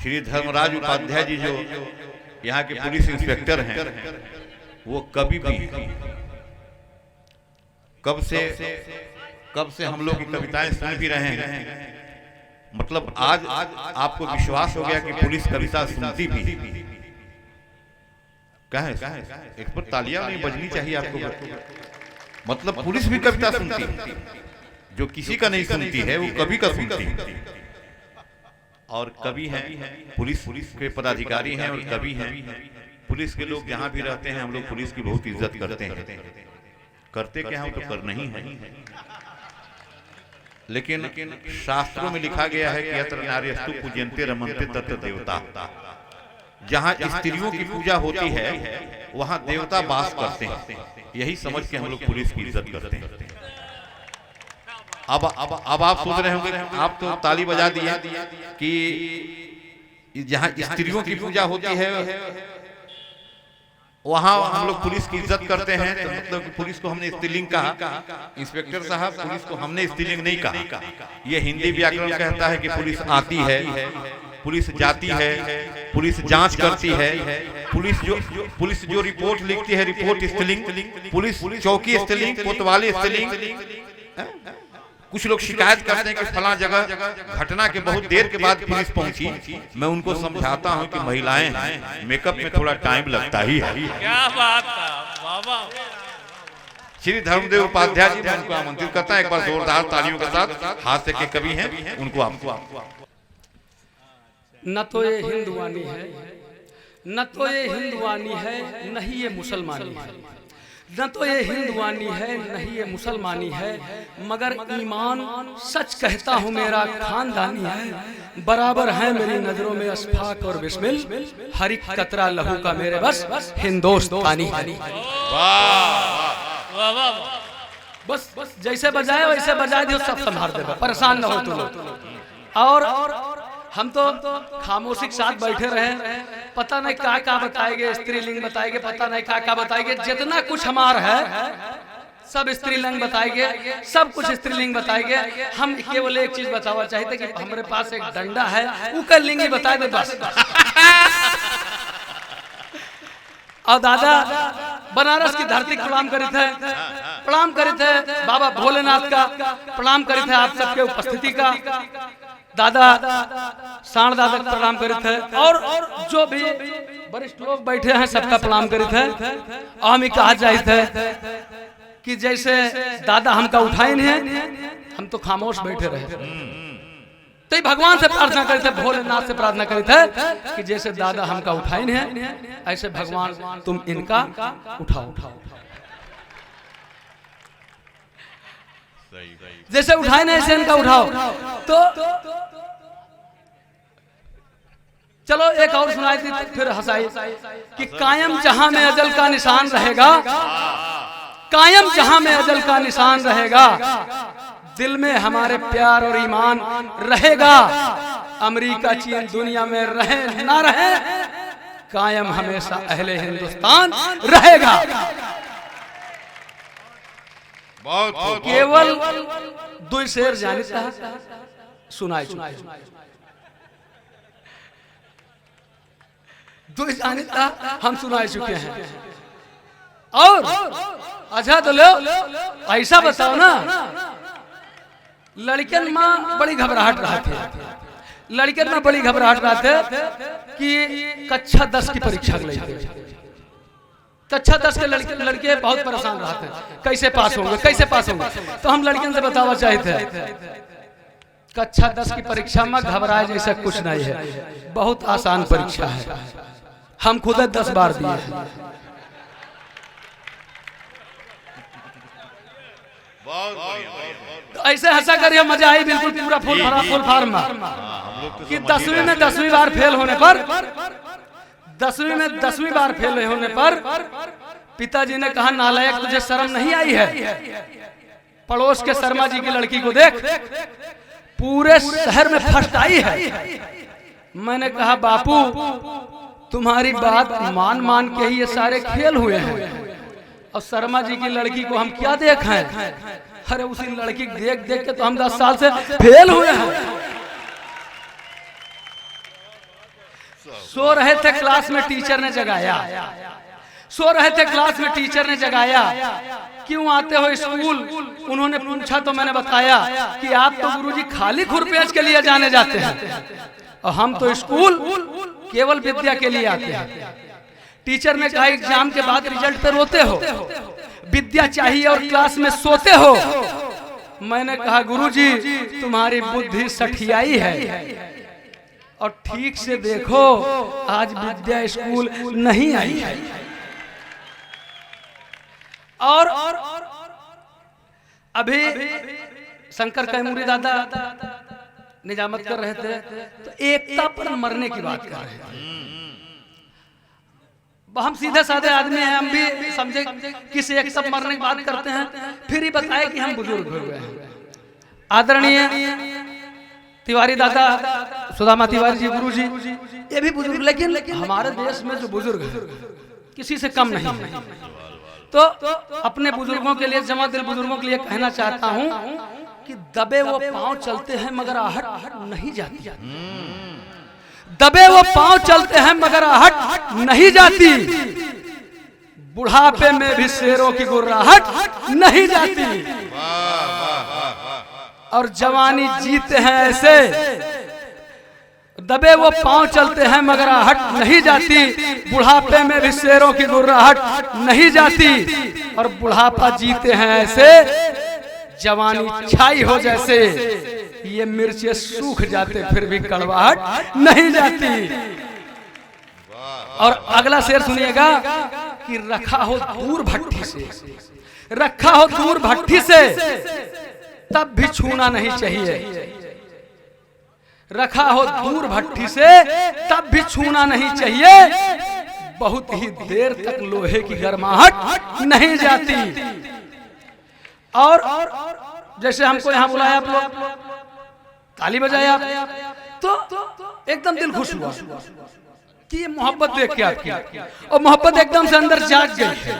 श्री धर्मराज उपाध्याय जी जो यहाँ के पुलिस इंस्पेक्टर हैं, वो कभी भी कब से हम लोग की कविताएं सुन भी रहे हैं। मतलब आज आपको विश्वास हो गया कि पुलिस कविता सुनती भी क्या है। एक पर तालियां नहीं बजनी चाहिए आपको। मतलब पुलिस भी कविता सुनती है, जो किसी का नहीं सुनती है वो कवि का सुनती है। और कवि हैं, पुलिस के पदाधिकारी हैं और कवि हैं। पुलिस के लोग जहां भी रहते हैं, हम लोग पुलिस की बहुत इज्जत करते हैं। करते क्या हम तो कर नहीं है, लेकिन शास्त्रों में लिखा गया है कि यत्र नार्यस्तु पूज्यन्ते रमन्ते तत्र देवता। जहां स्त्रियों की पूजा होती है वहां देवता वास करते हैं। यही समझ के हम लोग पुलिस की इज्जत करते हैं। अब आप सोच रहे होंगे, आप तो ताली बजा दिए कि जहां स्त्रियों की पूजा होती है वहां हम लोग पुलिस की इज्जत करते हैं। तो मतलब पुलिस को हमने स्त्रीलिंग कहा। इंस्पेक्टर साहब, पुलिस को हमने स्त्रीलिंग नहीं कहा। ये हिंदी व्याकरण कहता है कि पुलिस आती है, पुलिस जाती है, पुलिस जांच करती है। पुलिस जो रिपोर्ट लिखती है, रिपोर्ट स्त्रीलिंग। पुलिस चौकी स्त्रीलिंग, कोतवाली स्त्रीलिंग। कुछ लोग शिकायत करते हैं कि फला जगह घटना के बहुत देर के बाद पुलिस पहुंची। मैं उनको समझाता हूं कि महिलाएं हैं, मेकअप में थोड़ा टाइम लगता ही है। क्या बात बाबा। श्री धर्मदेव उपाध्याय जी, मैं उनको आमंत्रित करता हूं, एक बार जोरदार तालियों के साथ। हास्य के कवि हैं, उनको आपको। न तो ये हिंदुवानी है, न तो ये हिंदुवानी है, नहीं ये मुसलमानी है। न तो ये हिंदुवानी है, नहीं ये मुसलमानी है, मगर ईमान सच कहता हूँ मेरा खानदानी है। बराबर है मेरी नजरों में अशफाक और बिस्मिल, हर एक कतरा लहू का मेरे बस हिंदुस्तानी है। बस जैसे बजाए वैसे बजा दियो, सब संभाल देगा, परेशान न हो तुम लोग। और हम तो खामोशी के साथ बैठे रहे, पता नहीं क्या बताएंगे, स्त्रीलिंग बताएंगे, पता नहीं क्या बताएंगे। जितना कुछ हमारा है सब स्त्रीलिंग बताएंगे, सब कुछ स्त्रीलिंग बताएंगे। हम केवल एक चीज बतावा चाहते कि हमारे पास एक डंडा है, उसका लिंग ही बताए दे बस। और दादा बनारस की धरती प्रणाम करे थे, प्रणाम करे थे बाबा भोलेनाथ का, प्रणाम करे थे आप सबके उपस्थिति का। दादा साण दादा प्रणाम करे थे, और जो भी वरिष्ठ लोग बैठे हैं सबका प्रणाम करे थे। और हम कहा जाए थे कि जैसे दादा हमका उठाए नहीं है, हम तो खामोश बैठे रहे। तो भगवान से प्रार्थना करे थे, भोलेनाथ से प्रार्थना करे थे कि जैसे दादा हमका उठाए नहीं है, ऐसे भगवान तुम इनका उठाओ। जैसे उठाए ना ऐसे इनका उठाओ। तो चलो एक और सुनाई थी, फिर हंसाई कि कायम जहां में अजल का निशान रहेगा, कायम जहां में अजल का निशान रहेगा, दिल में हमारे प्यार और ईमान रहेगा। अमेरिका चीन दुनिया में रहे ना रहे, कायम हमेशा अहले हिंदुस्तान रहेगा। केवल दो शेर जाने सुनाई दो जाने हम सुनाए चुके हैं। और अच्छा तो लो ऐसा बताओ ना, लड़कियन माँ बड़ी घबराहट रहा थे, लड़कियन माँ बड़ी घबराहट रहा थे कि कक्षा 10 की परीक्षा ले कक्षा 10 के लड़के बहुत परेशान रहते हैं, कैसे पास होंगे कैसे पास होंगे। तो हम लड़कियों से बतावा चाहते हैं कक्षा 10 की परीक्षा में घबराए जैसा कुछ नहीं है, बहुत आसान परीक्षा है। हम खुद 10 बार दिए हैं। तो ऐसे हंसा करिए, मजा आई बिल्कुल पूरा फुल फार्म कि 10वीं बार फेल होने पर, 10वीं बार फेल होने पर पिताजी ने कहा, नालायक तुझे शर्म नहीं आई है? पड़ोस के शर्मा जी की लड़की को देख, पूरे शहर में फर्स्ट आई है। मैंने कहा बापू तुम्हारी बात मान मान के ही ये सारे खेल हुए हैं, और शर्मा जी की लड़की को हम क्या देखें? अरे उसी लड़की देख देख के तो हम 10 साल से फेल हुए हैं। सो रहे थे क्लास में, टीचर ने जगाया। सो रहे थे क्लास में, टीचर ने जगाया। क्यों आते हो स्कूल? उन्होंने पूछा तो मैंने बताया कि आप तो गुरुजी खाली खुरपेज के लिए जाने जाते हैं और हम तो स्कूल केवल विद्या के लिए आते हैं। टीचर ने कहा एग्जाम के बाद रिजल्ट पे रोते हो, विद्या चाहिए और क्लास में सोते हो। मैंने कहा गुरुजी तुम्हारी बुद्धि सठियाई है और ठीक से देखो आज विद्या स्कूल नहीं आई है। और अभी शंकर कैमूरी दादा निजामत कर रहे थे तो एकता पर मरने की बात कर रहे थे। हम सीधे साधे आदमी हैं, हम भी समझे किसी एक सब मरने की बात करते हैं, फिर ही बताए कि हम बुजुर्ग हो गए हैं। आदरणीय तिवारी दादा सुदामा तिवारी जी गुरु जी ये भी बुजुर्ग, लेकिन हमारे देश में जो बुजुर्ग है किसी से कम नहीं है। तो अपने बुजुर्गों के लिए, जमा दिल बुजुर्गों के लिए कहना चाहता हूं कि दबे वो पांव चलते हैं मगर आहट नहीं जाती। दबे वो पांव चलते हैं मगर आहट नहीं जाती। बुढ़ापे में भी शेरों की गुर्राहट नहीं जाती। और जवानी जीते हैं ऐसे, दबे वो पांव चलते हैं मगर आहट नहीं जाती। बुढ़ापे में भी शेरों की गुर्राहट नहीं जाती। और बुढ़ापा जीते हैं ऐसे, जवानी छाई हो जैसे। ये मिर्चे सूख जाते फिर भी कड़वाहट नहीं जाती। और अगला शेर सुनिएगा कि रखा हो दूर भट्टी से, रखा हो दूर भट्टी से तब भी छूना नहीं चाहिए। रखा हो दूर भट्टी से तब भी छूना नहीं चाहिए। बहुत ही देर तक लोहे की गर्माहट नहीं जाती। और जैसे हमको यहाँ बुलाया आप लोग, ताली बजाया तो एकदम दिल खुश हुआ कि ये मोहब्बत देख के आपकी, और मोहब्बत एकदम से अंदर जाग गई।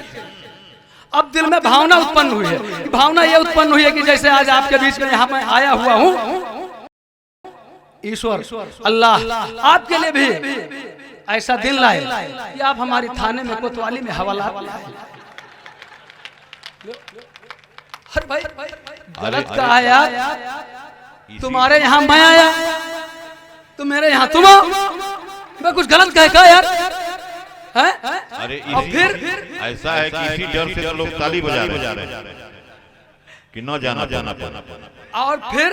अब दिल में भावना उत्पन्न हुई है। भावना ये उत्पन्न हुई है कि जैसे आज आपके बीच में यहाँ मैं आया हुआ हूँ, ईश्वर अल्लाह आपके लिए भी ऐसा दिन लाए कि आप हमारी थाने में कोतवाली में हवालात लाए। हर भाई गलत कहा यार, तुम्हारे यहाँ मैं आया तो मेरे यहाँ तुम आओ। मैं कुछ गलत कहा यार है? अरे और फिर ऐसा है कि इसी डर से लोग ताली बजा रहे हैं कि न जाना पाना। और फिर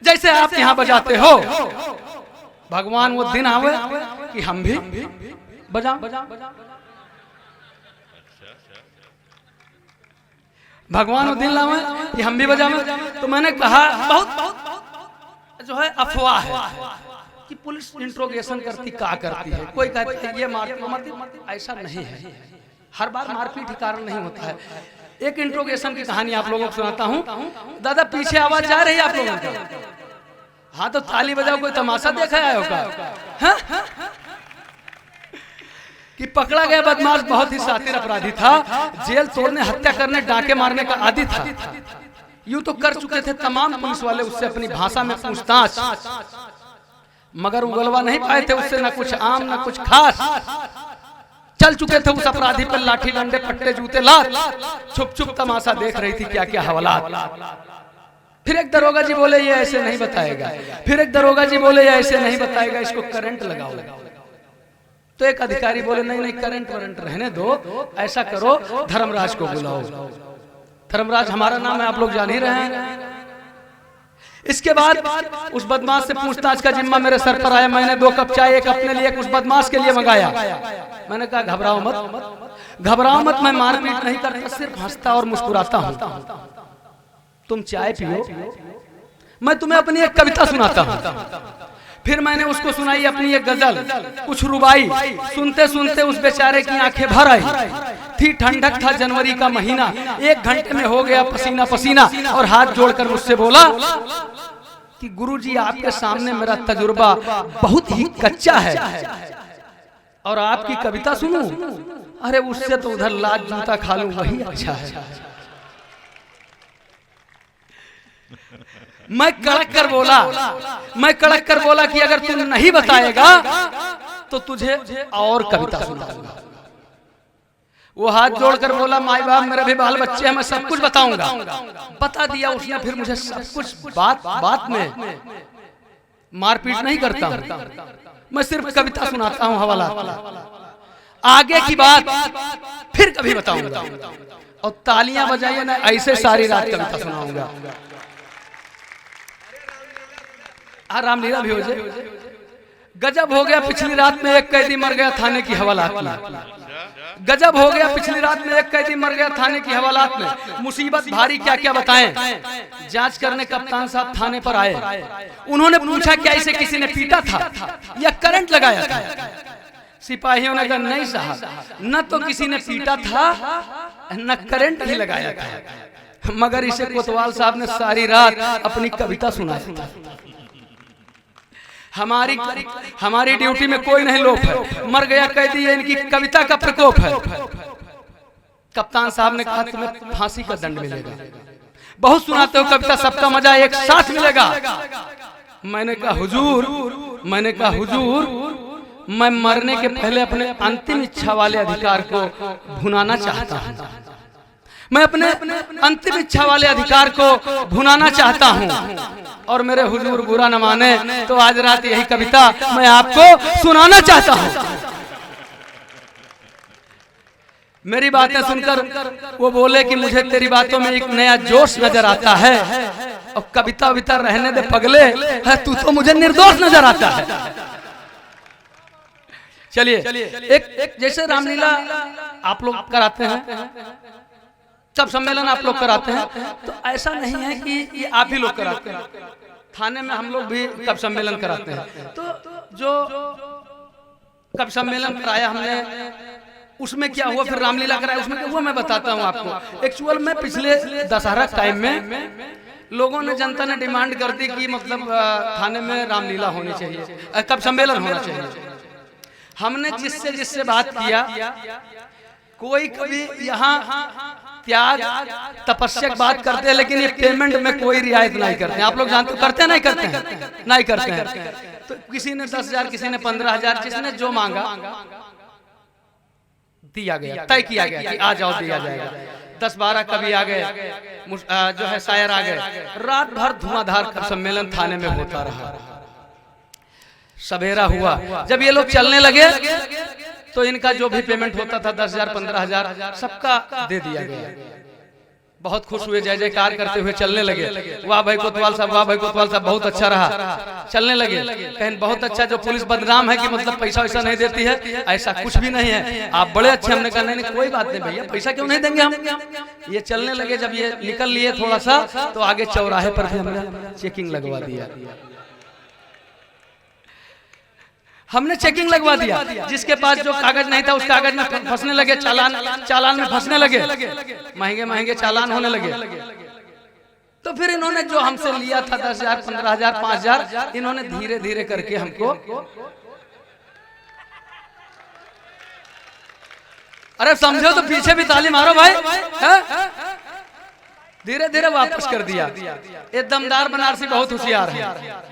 जैसे आप यहाँ बजाते हो, भगवान वो दिन आवे कि हम भी बजा। भगवान वो दिन लावे कि हम भी बजावे। तो मैंने कहा बहुत जो है अफवाह है कि पुलिस इंट्रोगेशन करती क्या करती है, कोई कहता है ये मारती, ऐसा नहीं है। हर बार मारपीट ही कारण नहीं होता है। एक इंट्रोगेशन की कहानी आप लोगों को सुनाता हूँ। दादा पीछे आवाज जा रही है आप लोगों का? हाँ तो ताली बजाओ, कोई तमाशा देखा है होगा कि पकड़ा गया बदमाश बहुत ही शातिर अपराधी था। जेल तोड़ने, हत्या करने, डांके मारने का आदी था। यूं तो कर चुके थे तमाम पुलिस वाले उससे अपनी भाषा में पूछताछ, मगर उगलवा नहीं पाए थे उससे न कुछ आम न कुछ खास। चल चुके थे उस अपराधी पर लाठी डंडे पट्टे जूते लात। छुप छुप तमाशा देख रही थी क्या क्या हवालात। फिर एक दरोगा जी बोले ये ऐसे नहीं बताएगा। फिर एक दरोगा जी बोले ये ऐसे नहीं बताएगा, इसको करंट लगाओ। तो एक अधिकारी बोले नहीं करंट वरंट रहने दो, ऐसा करो धर्मराज को बुलाओ। धर्मराज हमारा नाम है, आप लोग जान ही रहे हैं। इसके बाद उस बदमाश से पूछताछ का जिम्मा मेरे सर पर आया। मैंने 2 कप चाय, एक अपने लिए, एक उस बदमाश के लिए मंगाया। मैंने कहा घबराओ मत, मैं मारपीट नहीं करता, सिर्फ हंसता और मुस्कुराता हूँ। तुम चाय पियो, मैं तुम्हें अपनी एक कविता सुनाता हूँ। फिर मैंने उसको सुनाई अपनी एक गजल, कुछ रुबाई। सुनते सुनते उस बेचारे की आंखें भर आई थी। ठंडक था जनवरी का महीना, 1 घंटे में हो गया पसीना पसीना। और हाथ जोड़कर मुझसे बोला कि गुरुजी आपके सामने मेरा तजुर्बा बहुत ही कच्चा है और आपकी कविता सुनूं? अरे उससे तो उधर लाज जूता खा लूं वही अच्छा है। मैं कड़क कर बोला कि अगर तुम नहीं बताएगा तो तुझे और कविता सुनाऊंगा। वो हाथ जोड़कर बोला, माई बाप मेरे भी बाल बच्चे हैं, मैं सब कुछ बताऊंगा। बता दिया उसने। फिर मुझे सब कुछ बात में मारपीट नहीं करता हूं, मैं सिर्फ कविता सुनाता हूं हवाला। आगे की बात फिर कभी बताऊंगा। और तालियां बजाइए ना, ऐसे सारी रात कविता सुनाऊंगा। रामलीला भी हो जाए। गजब हो गया, पिछली रात में एक कैदी मर गया थाने की हवालात में। गजब हो गया, पिछली रात में एक कैदी मर गया थाने की हवालात में। मुसीबत भारी क्या क्या बताएं। जांच करने कप्तान साहब थाने पर आए। उन्होंने पूछा क्या इसे किसी ने पीटा था या करंट लगाया था? सिपाहियों ने कहा नहीं साहब, न तो किसी ने पीटा था न करंट ही लगाया था, मगर इसे कोतवाल साहब ने सारी रात अपनी कविता सुनाई। हमारी ड्यूटी में कोई नहीं लोप है। मर गया कैदी, ये इनकी कविता का प्रकोप है। कप्तान साहब ने कहा तुम्हें फांसी का दंड मिलेगा। बहुत सुनाते हो कविता, सबका मजा एक साथ मिलेगा। मैंने कहा हुजूर, मैं मरने के पहले अपने अंतिम इच्छा वाले अधिकार को भुनाना चाहता हूँ। मैं अपने अंतिम इच्छा वाले अधिकार को भुनाना चाहता हूँ। और मेरे हुजूर बुरा न माने तो आज रात यही कविता मैं आपको सुनाना चाहता हूँ। मेरी बातें सुनकर वो बोले कि मुझे तेरी बातों में एक नया जोश नजर आता है। और कविता रहने दे पगले, है तू तो मुझे निर्दोष नजर आता है। चलिए एक जैसे रामलीला आप लोग कराते हैं, सब सम्मेलन आप लोग कराते हैं, तो ऐसा नहीं है कि ये आप ही लोग कराते हैं। थाने में हम लोग भी कब सम्मेलन कराते हैं। तो जो कब सम्मेलन कराया हमने, उसमें क्या हुआ, फिर रामलीला कराया उसमें क्या हुआ, मैं बताता हूँ आपको। एक्चुअल में पिछले दशहरा टाइम में लोगों ने, जनता ने डिमांड कर दी कि मतलब थाने में रामलीला होनी चाहिए, कब सम्मेलन होना चाहिए। हमने जिससे बात किया, कोई कभी यहाँ त्याग तपस्या की बात करते हैं, लेकिन ये पेमेंट में कोई रियायत नहीं करते हैं। आप लोग जानते करते हैं नहीं करते हैं? नहीं करते हैं। तो किसी ने 10,000, किसी ने 15,000, जिसने जो मांगा दिया गया, तय किया गया कि आ जाओ दिया जाएगा। 10-12 कवि आ गए, जो है शायर आ गए। रात भर धुआंधार सम्मेलन थाने में होता रहा। सवेरा हुआ, जब ये लोग चलने लगे तो इनका जो भी पेमेंट होता था 10,000, 15,000 सबका दे दिया गया। बहुत खुश हुए, जय जयकार करते हुए चलने लगे। वाह भाई कोतवाल साहब, वाह भाई कोतवाल साहब, बहुत अच्छा रहा। चलने लगे, कहें बहुत अच्छा, जो पुलिस बदनाम है कि मतलब पैसा वैसा नहीं देती है, ऐसा कुछ भी नहीं है, आप बड़े अच्छे। हमने कहा नहीं कोई बात नहीं भैया, पैसा क्यों नहीं देंगे हम। ये चलने लगे, जब ये निकल लिए थोड़ा सा, तो आगे चौराहे पर भी हमने चेकिंग लगवा दिया। हमने चेकिंग लगवा दिया। जिसके पास जो कागज नहीं था उस कागज में फंसने लगे, चालान में फंसने लगे, महंगे चालान होने लगे। तो फिर इन्होंने जो हमसे लिया था 10,000, 15,000, 5,000, इन्होंने धीरे धीरे करके हमको, अरे समझो तो पीछे भी ताली मारो भाई, धीरे धीरे वापस कर दिया। ये दमदार बनारसी बहुत होशियार है।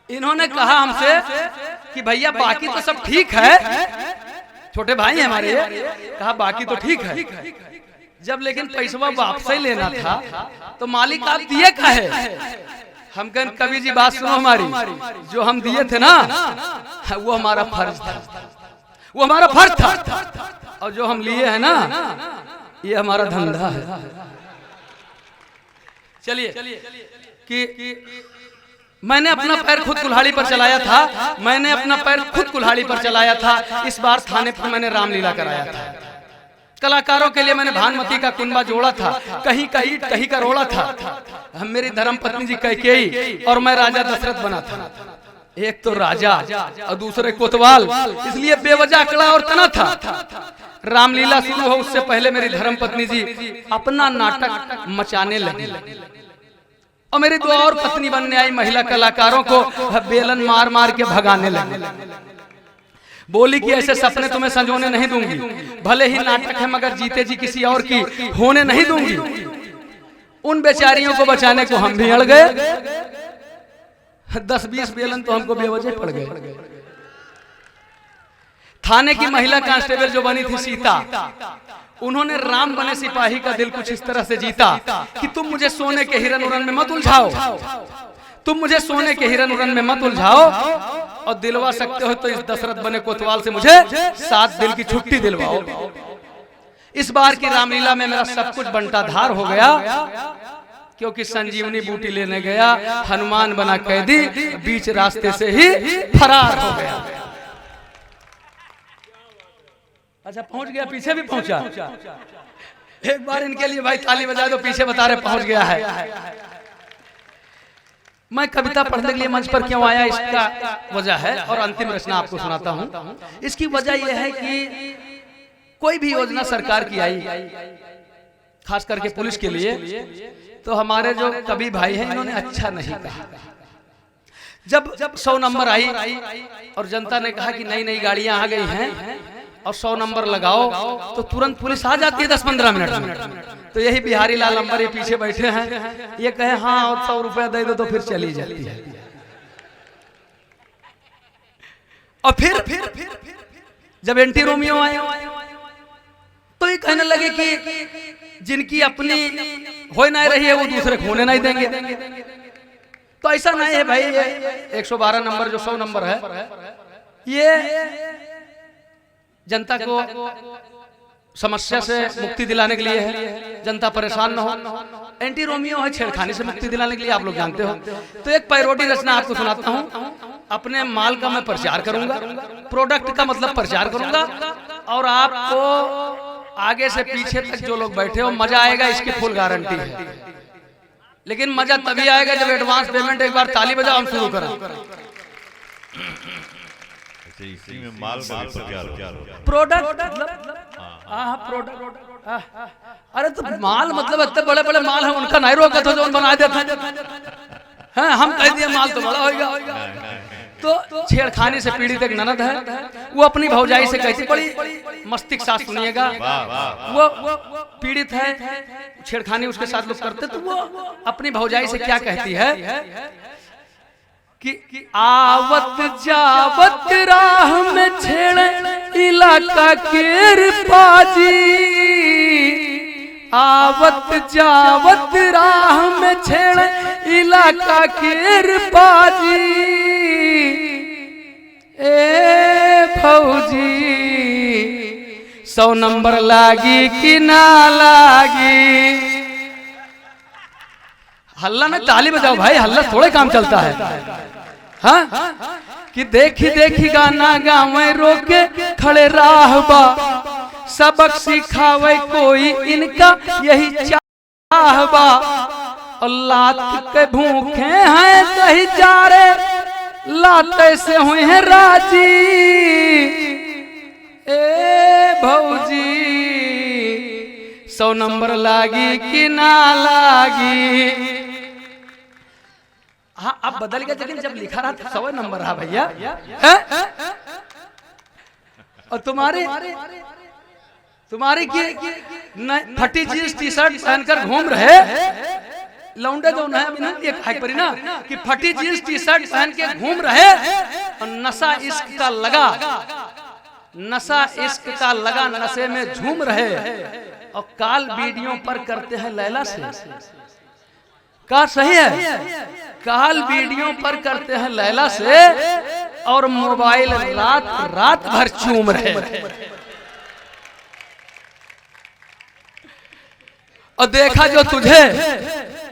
इन्होंने कहा हमसे कि भैया बाकी तो सब ठीक है, छोटे भाई हैं हमारे, कहा बाकी तो ठीक है, जब लेकिन पैसा वापस ही लेना था तो मालिक आप दिए का है। हम कहें कवि जी बात सुनो हमारी, जो हम दिए थे ना वो हमारा फर्ज था, वो हमारा फर्ज था, और जो हम लिए हैं ना ये हमारा धंधा है। चलिए कि मैंने अपना पैर खुद कुल्हाड़ी पर चलाया था, मैंने अपना पैर खुद कुल्हाड़ी पर चलाया था। इस बार थाने पर मैंने रामलीला कराया था। कलाकारों के लिए मैंने भानुमति का कुंबा जोड़ा था, कहीं कहीं का रोड़ा था। मेरी धर्म पत्नी जी कैकेयी और मैं राजा दशरथ बना था। एक तो राजा और दूसरे कोतवाल, इसलिए बेवजह अकड़ा और तना था। रामलीला शुरू हो उससे पहले मेरी धर्म पत्नी जी अपना नाटक मचाने लगी, और मेरी दो और पत्नी बनने आई महिला कलाकारों को बेलन मार मार के भगाने लगी। बोली कि ऐसे सपने तुम्हें संजोने नहीं दूंगी, भले ही नाटक है मगर जीते जी किसी और की होने नहीं दूंगी। उन बेचारियों को बचाने को हम भी अड़ गए। 10-20 बेलन तो हमको बेवजह पड़ गए। थाने की महिला कांस्टेबल जो बनी थी सीता, उन्होंने राम बने सिपाही का दिल कुछ इस तरह से जीता कि तुम मुझे सोने के हिरन उरन में मत उलझाओ, तुम मुझे सोने के हिरन उरन में मत उलझाओ, और दिलवा सकते हो तो इस दशरथ बने कोतवाल से मुझे 7 दिन की छुट्टी दिलवाओ। इस बार की रामलीला में मेरा सब कुछ बंटा धार हो गया, क्योंकि संजीवनी बूटी लेने गया, हनुमान बना कैदी, बीच रास्ते से ही फरार हो गया। अच्छा पहुंच गया, पीछे भी पहुंचा। एक बार इनके लिए भाई ताली बजाए, तो पीछे बता रहे पहुंच गया है। मैं कविता पढ़ने के लिए मंच पर क्यों आया, इसका वजह है, और अंतिम रचना आपको सुनाता हूं। इसकी वजह यह है कि कोई भी योजना सरकार की आई, खास करके पुलिस के लिए, तो हमारे जो कवि भाई हैं इन्होंने अच्छा नहीं कहा। जब 100 नंबर आई और जनता ने कहा कि नई नई गाड़ियां आ गई हैं और 100 नंबर लगाओ, तो तुरंत पुलिस आ जाती है 10-15 मिनट में। तो यही बिहारी लाल नंबर ये पीछे बैठे हैं, ये कहे हाँ और 100 रुपया दे दो, तो फिर चली जाती है। और फिर जब एंटी रोमियो आए तो ये कहने लगे कि जिनकी अपनी हो नहीं रही है वो दूसरे को होने नहीं देंगे। तो ऐसा नहीं है भाई, ये 112 नंबर जो 100 नंबर है, ये जनता को समस्या से मुक्ति दिलाने के लिए है, जनता परेशान न हो। एंटी रोमियो है छेड़खानी से मुक्ति दिलाने के लिए, आप लोग जानते हो। तो एक पैरोडी रचना आपको सुनाता हूँ। अपने माल का मैं प्रचार करूंगा, प्रोडक्ट का मतलब प्रचार करूंगा, और आपको आगे से पीछे तक जो लोग बैठे हो मजा आएगा, इसकी फुल गारंटी है। लेकिन मजा तभी आएगा जब एडवांस पेमेंट, एक बार ताली बजाओ हम शुरू करें। इसी में माल प्रोडक्ट प्रोडक्ट, अरे तो माल मतलब इतने बड़े बड़े माल है, उनका नहीं रोका था जो बना देते हैं। हम कह दिए माल तो बड़ा होगा। तो छेड़खानी से पीड़ित एक ननद है, वो अपनी भौजाई से कहती, बड़ी मस्तिष्क साथ सुनिएगा, वो पीड़ित है, छेड़खानी उसके साथ लोग करते, तो वो अपनी भौजाई से क्या कहती है कि आवत जावत राह में छेड़े इलाका केर पाजी, आवत जावत राह में छेड़े इलाका केर पाजी, ए फौजी 100 नंबर लागी कि ना लागी। हल्ला में ताली बजाओ भाई, हल्ला थोड़े काम चलता है। हाँ कि देखी देखी गाना गावे रोके खड़े राहबा, सबक सिखावे कोई इनका यही चाहबा, और लात के भूखे हैं सही चारे, लाते से हुए हैं राजी, ए भौजी 100 नंबर लागी कि ना लागी। हाँ अब बदल गया, लेकिन जब लिखा रहा था 100 नंबर रहा भैया। और तुम्हारी की फटी जींस टी शर्ट पहनकर घूम रहे लौंडे जो है एक हाइक परी ना, कि फटी जींस टी शर्ट पहन के घूम रहे, और नशा इश्क का लगा, नशा इश्क का लगा, नशे में झूम रहे, और काल वीडियो पर करते हैं लैला से। का सही है, काल वीडियो पर करते हैं लैला से, और मोबाइल रात रात भर चूम रहे। और देखा जो तुझे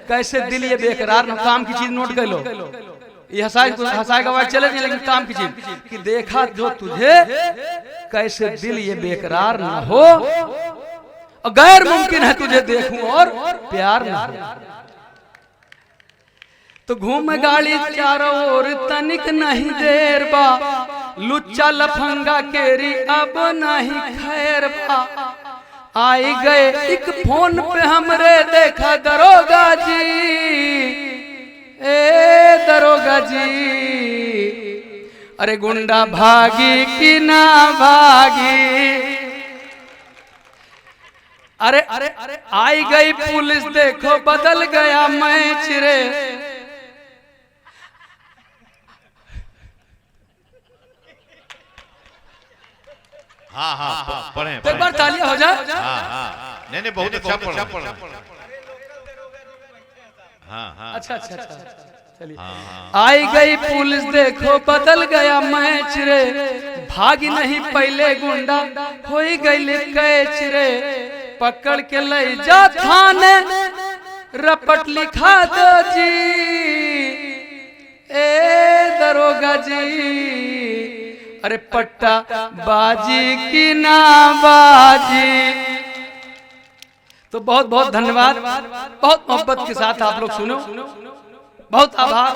कैसे दिल ये बेकरार न, काम की चीज नोट कर लो, ये हंसाए गवाए चले नहीं, लेकिन काम की चीज कि देखा जो तुझे कैसे दिल ये बेकरार न हो, और गैर मुमकिन है तुझे देखूं और प्यार न हो। तो घूम गाड़ी चारों ओर तनिक नहीं देर बा, लुच्चा लफंगा केरी अब नहीं खैर बा, आई गए एक फोन पे हमरे देखा दरोगा जी, ए दरोगा जी, अरे गुंडा भागी कि ना भागी, अरे अरे अरे आई गई पुलिस देखो बदल गया मैच रे, हाँ हाँ पढ़े तो एक बार तालियां हो जाए। हाँ हाँ नहीं बहुत अच्छा पढ़ा। हाँ हाँ अच्छा अच्छा अच्छा चलिए। आई गई पुलिस देखो बदल गया मैच रे, भागी नहीं पहले गुंडा हो गई कैच रे, पकड़ के ले जा थाने रपट लिखा दो जी, ए दरोगा जी, अरे पट्टा बाजी की ना बाजी। तो बहुत बहुत धन्यवाद, बहुत मोहब्बत के साथ आप लोग सुनो, बहुत आभार।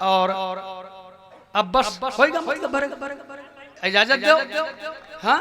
और अब बस होएगा इजाजत दो। हाँ